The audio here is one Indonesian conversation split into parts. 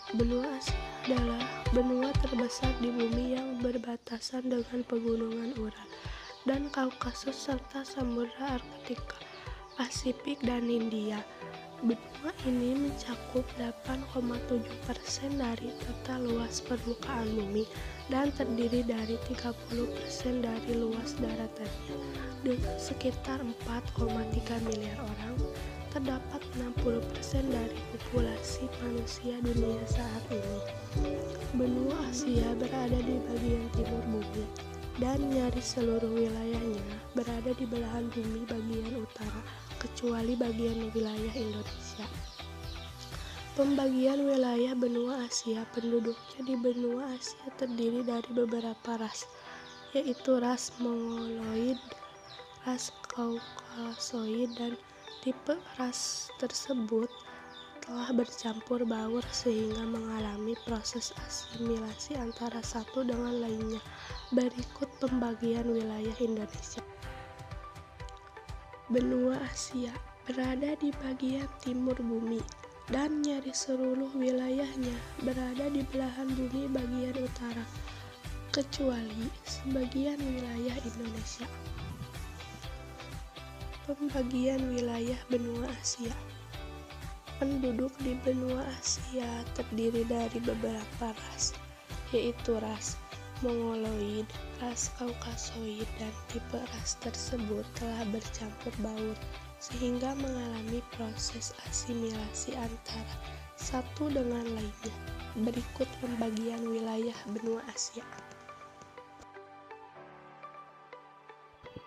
Benua Asia adalah benua terbesar di bumi yang berbatasan dengan pegunungan Ural dan Kaukasus serta Samudra Arktika, Pasifik, dan Hindia. Benua ini mencakup 8,7% dari total luas permukaan bumi dan terdiri dari 30% dari luas daratannya. Dengan sekitar 4,3 miliar orang, terdapat 60% dari populasi manusia dunia saat ini. Benua Asia berada di bagian timur bumi, dan nyaris seluruh wilayahnya berada di belahan bumi bagian utara, kecuali bagian wilayah Indonesia. Pembagian wilayah benua Asia. Penduduknya di benua Asia terdiri dari beberapa ras, yaitu ras Mongoloid, ras Kaukasoid, dan tipe ras tersebut telah bercampur baur sehingga mengalami proses asimilasi antara satu dengan lainnya. Berikut pembagian wilayah Indonesia. Benua Asia berada di bagian timur bumi, dan nyaris seluruh wilayahnya berada di belahan bumi bagian utara, kecuali sebagian wilayah Indonesia. Pembagian wilayah benua Asia. Penduduk di benua Asia terdiri dari beberapa ras, yaitu ras Mongoloid, ras Kaukasoid, dan tipe ras tersebut telah bercampur baur sehingga mengalami proses asimilasi antara satu dengan lainnya. Berikut pembagian wilayah benua Asia.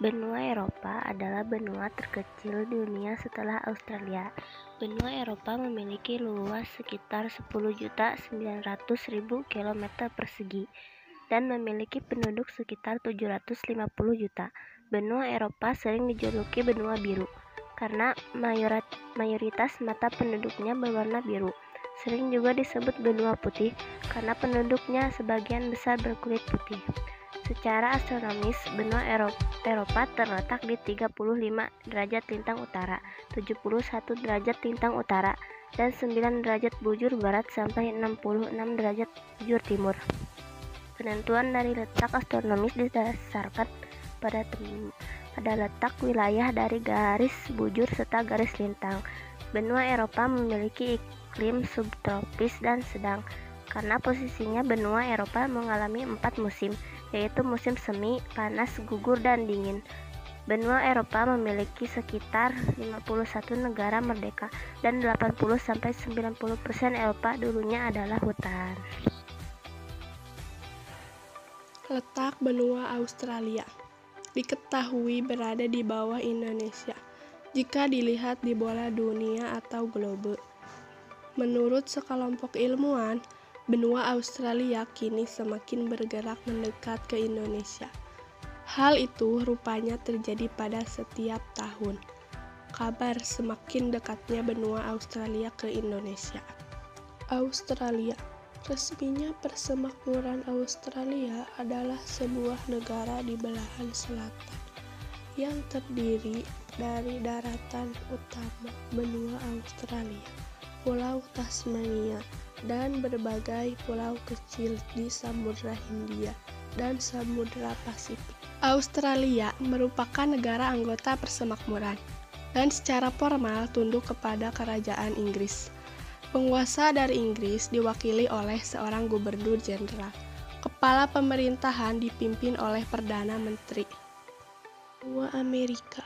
Benua Eropa adalah benua terkecil di dunia setelah Australia. Benua Eropa memiliki luas sekitar 10.900.000 km persegi dan memiliki penduduk sekitar 750 juta. Benua Eropa sering dijuluki benua biru karena mayoritas mata penduduknya berwarna biru. Sering juga disebut benua putih karena penduduknya sebagian besar berkulit putih. Secara astronomis, benua Eropa terletak di 35 derajat lintang utara, 71 derajat lintang utara, dan 9 derajat bujur barat sampai 66 derajat bujur timur. Penentuan dari letak astronomis didasarkan pada letak wilayah dari garis bujur serta garis lintang. Benua Eropa memiliki iklim subtropis dan sedang. Karena posisinya, benua Eropa mengalami 4 musim, yaitu musim semi, panas, gugur, dan dingin. Benua Eropa memiliki sekitar 51 negara merdeka, dan 80-90% Eropa dulunya adalah hutan. Letak benua Australia diketahui berada di bawah Indonesia jika dilihat di bola dunia atau globe. Menurut sekelompok ilmuwan, benua Australia kini semakin bergerak mendekat ke Indonesia. Hal itu rupanya terjadi pada setiap tahun. Kabar semakin dekatnya benua Australia ke Indonesia. Australia. Resminya Persemakmuran Australia adalah sebuah negara di belahan selatan yang terdiri dari daratan utama benua Australia, Pulau Tasmania, dan berbagai pulau kecil di Samudra Hindia dan Samudra Pasifik. Australia merupakan negara anggota Persemakmuran dan secara formal tunduk kepada Kerajaan Inggris. Penguasa dari Inggris diwakili oleh seorang gubernur jenderal. Kepala pemerintahan dipimpin oleh Perdana Menteri. Benua Amerika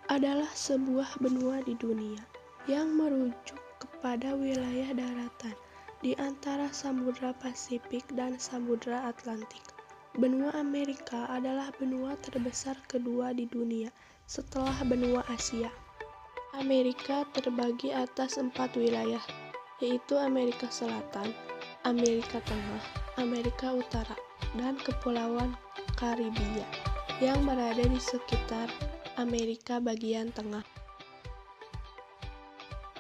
adalah sebuah benua di dunia yang merujuk kepada wilayah daratan di antara Samudra Pasifik dan Samudra Atlantik. Benua Amerika adalah benua terbesar kedua di dunia setelah benua Asia. Amerika terbagi atas 4 wilayah, yaitu Amerika Selatan, Amerika Tengah, Amerika Utara, dan Kepulauan Karibia yang berada di sekitar Amerika bagian tengah.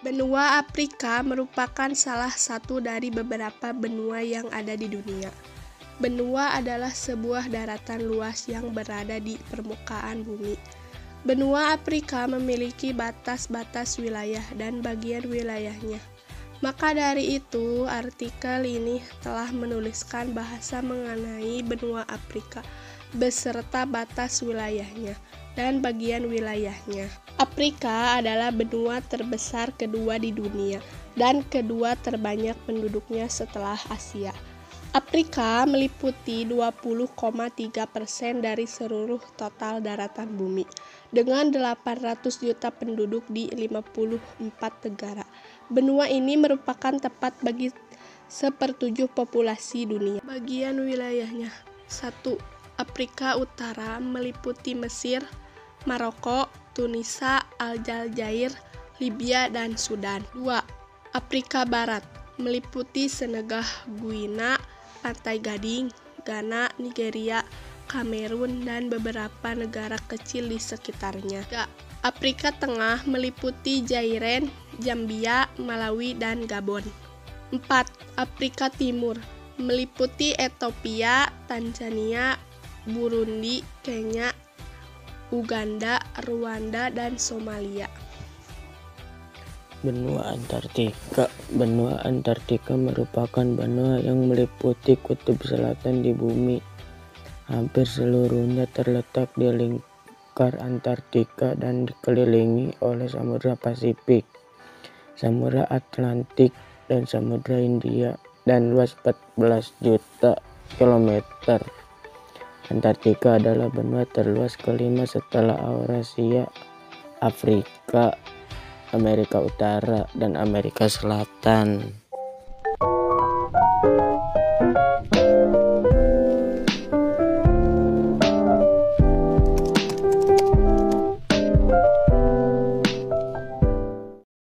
Benua Afrika merupakan salah satu dari beberapa benua yang ada di dunia. Benua adalah sebuah daratan luas yang berada di permukaan bumi. Benua Afrika memiliki batas-batas wilayah dan bagian wilayahnya Maka dari itu, artikel ini telah menuliskan bahasa mengenai benua Afrika beserta batas wilayahnya dan bagian wilayahnya. Afrika adalah benua terbesar kedua di dunia dan kedua terbanyak penduduknya setelah Asia. Afrika meliputi 20,3% dari seluruh total daratan bumi, dengan 800 juta penduduk di 54 negara. Benua ini merupakan tempat bagi 1/7 populasi dunia. Bagian wilayahnya: 1. Afrika Utara meliputi Mesir, Maroko, Tunisia, Aljazair, Libya, dan Sudan. 2. Afrika Barat meliputi Senegal, Guinea, Pantai Gading, Ghana, Nigeria, Kamerun, dan beberapa negara kecil di sekitarnya. 3. Afrika Tengah meliputi Zaire, Zambia, Malawi, dan Gabon. 4. Afrika Timur meliputi Ethiopia, Tanzania, Burundi, Kenya, Uganda, Rwanda, dan Somalia. Benua Antartika. Benua Antartika merupakan benua yang meliputi kutub selatan di bumi. Hampir seluruhnya terletak di lingkar Antartika dan dikelilingi oleh Samudra Pasifik, Samudra Atlantik, dan Samudra Hindia, dan luas 14 juta kilometer. Antartika adalah benua terluas kelima setelah Eurasia, Afrika, Amerika Utara, dan Amerika Selatan.